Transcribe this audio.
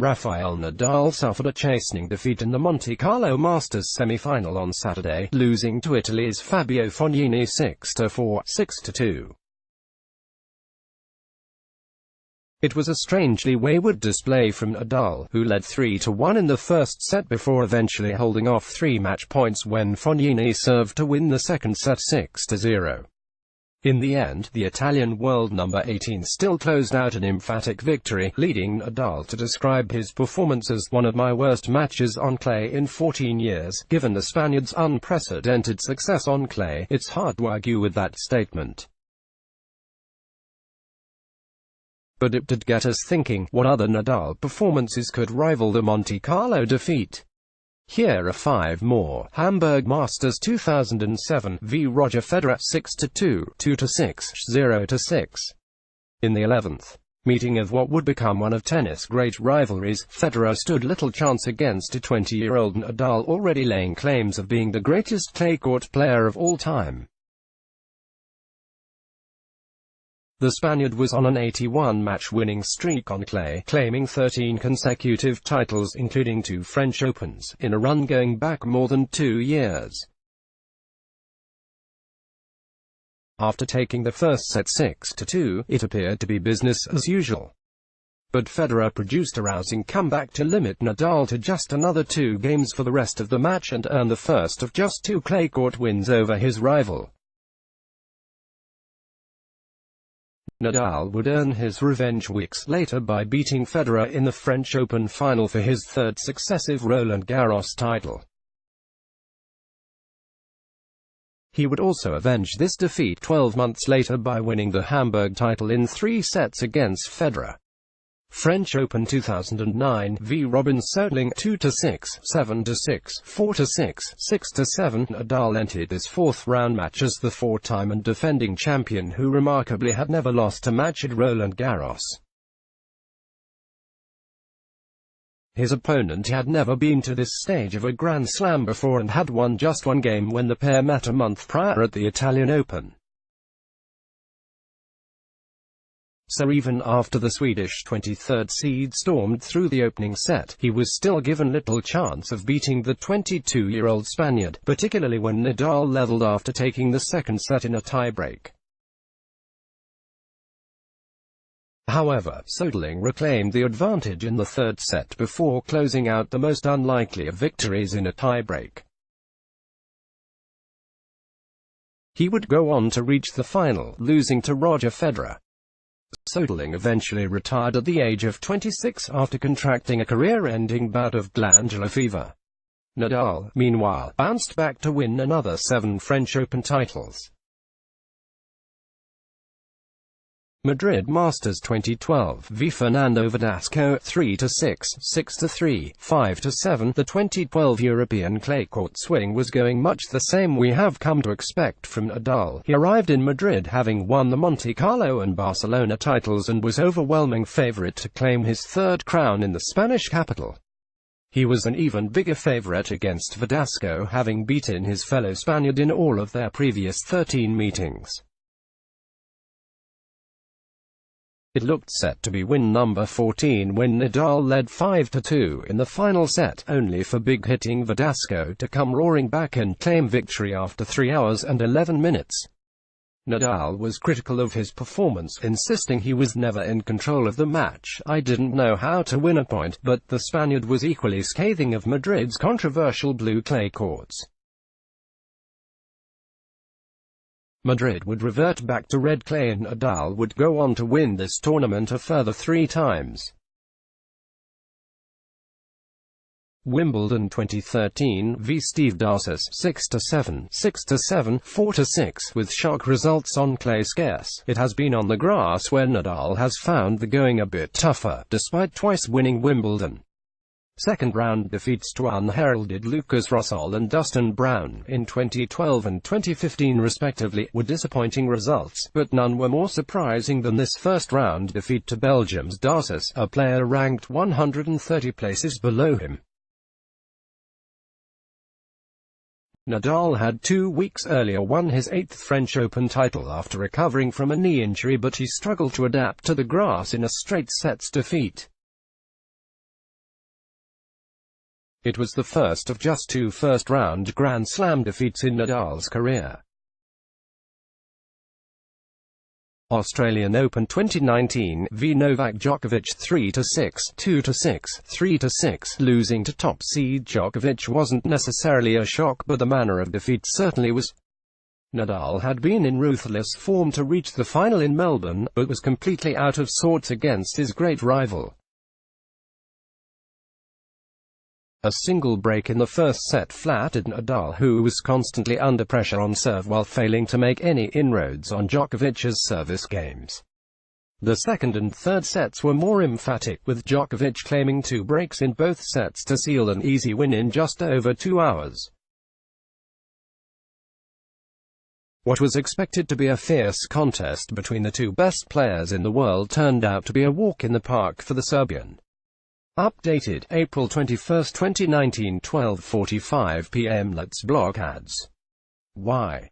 Rafael Nadal suffered a chastening defeat in the Monte Carlo Masters semi-final on Saturday, losing to Italy's Fabio Fognini 6-4, 6-2. It was a strangely wayward display from Nadal, who led 3-1 in the first set before eventually holding off 3 match points when Fognini served to win the second set 6-0. In the end, the Italian world number 18 still closed out an emphatic victory, leading Nadal to describe his performance as one of my worst matches on clay in 14 years. Given the Spaniard's unprecedented success on clay, it's hard to argue with that statement. But it did get us thinking, what other Nadal performances could rival the Monte Carlo defeat? Here are 5 more. Hamburg Masters 2007 v Roger Federer 6-2, 2-6, 0-6. In the 11th meeting of what would become one of tennis' great rivalries, Federer stood little chance against a 20-year-old Nadal already laying claims of being the greatest clay court player of all time. The Spaniard was on an 81-match winning streak on clay, claiming 13 consecutive titles including 2 French Opens, in a run going back more than 2 years. After taking the first set 6-2, it appeared to be business as usual. But Federer produced a rousing comeback to limit Nadal to just another 2 games for the rest of the match and earn the first of just 2 clay court wins over his rival. Nadal would earn his revenge weeks later by beating Federer in the French Open final for his 3rd successive Roland Garros title. He would also avenge this defeat 12 months later by winning the Hamburg title in 3 sets against Federer. French Open 2009 v Robin Soetling 2-6, 7-6, 4-6, 6-7. Nadal entered his 4th round match as the 4-time and defending champion who remarkably had never lost a match at Roland Garros. His opponent had never been to this stage of a Grand Slam before and had won just 1 game when the pair met a month prior at the Italian Open. So even after the Swedish 23rd seed stormed through the opening set, he was still given little chance of beating the 22-year-old Spaniard, particularly when Nadal leveled after taking the second set in a tiebreak. However, Soetling reclaimed the advantage in the 3rd set before closing out the most unlikely of victories in a tiebreak. He would go on to reach the final, losing to Roger Federer. Soetling eventually retired at the age of 26 after contracting a career-ending bout of glandular fever. Nadal, meanwhile, bounced back to win another 7 French Open titles. Madrid Masters 2012 v Fernando Verdasco 3-6, 6-3, 5-7. The 2012 European clay court swing was going much the same we have come to expect from Nadal. He arrived in Madrid having won the Monte Carlo and Barcelona titles and was overwhelming favorite to claim his 3rd crown in the Spanish capital. He was an even bigger favorite against Verdasco, having beaten his fellow Spaniard in all of their previous 13 meetings. It looked set to be win number 14 when Nadal led 5-2 in the final set, only for big-hitting Verdasco to come roaring back and claim victory after 3 hours and 11 minutes. Nadal was critical of his performance, insisting he was never in control of the match. I didn't know how to win a point, but the Spaniard was equally scathing of Madrid's controversial blue clay courts. Madrid would revert back to red clay and Nadal would go on to win this tournament a further 3 times. Wimbledon 2013 v Steve Darcis 6-7, 6-7, 4-6. With shock results on clay scarce, it has been on the grass where Nadal has found the going a bit tougher, despite twice winning Wimbledon. Second-round defeats to unheralded Lucas Rosol and Dustin Brown, in 2012 and 2015 respectively, were disappointing results, but none were more surprising than this first-round defeat to Belgium's Darcis, a player ranked 130 places below him. Nadal had 2 weeks earlier won his 8th French Open title after recovering from a knee injury, but he struggled to adapt to the grass in a straight sets defeat. It was the first of just 2 first-round Grand Slam defeats in Nadal's career. Australian Open 2019 v Novak Djokovic 3-6, 2-6, 3-6. Losing to top seed Djokovic wasn't necessarily a shock, but the manner of defeat certainly was. Nadal had been in ruthless form to reach the final in Melbourne, but was completely out of sorts against his great rival. A single break in the first set flattered Nadal, who was constantly under pressure on serve while failing to make any inroads on Djokovic's service games. The second and third sets were more emphatic, with Djokovic claiming 2 breaks in both sets to seal an easy win in just over 2 hours. What was expected to be a fierce contest between the 2 best players in the world turned out to be a walk in the park for the Serbian. Updated, April 21, 2019, 12:45 p.m. Let's block ads. Why?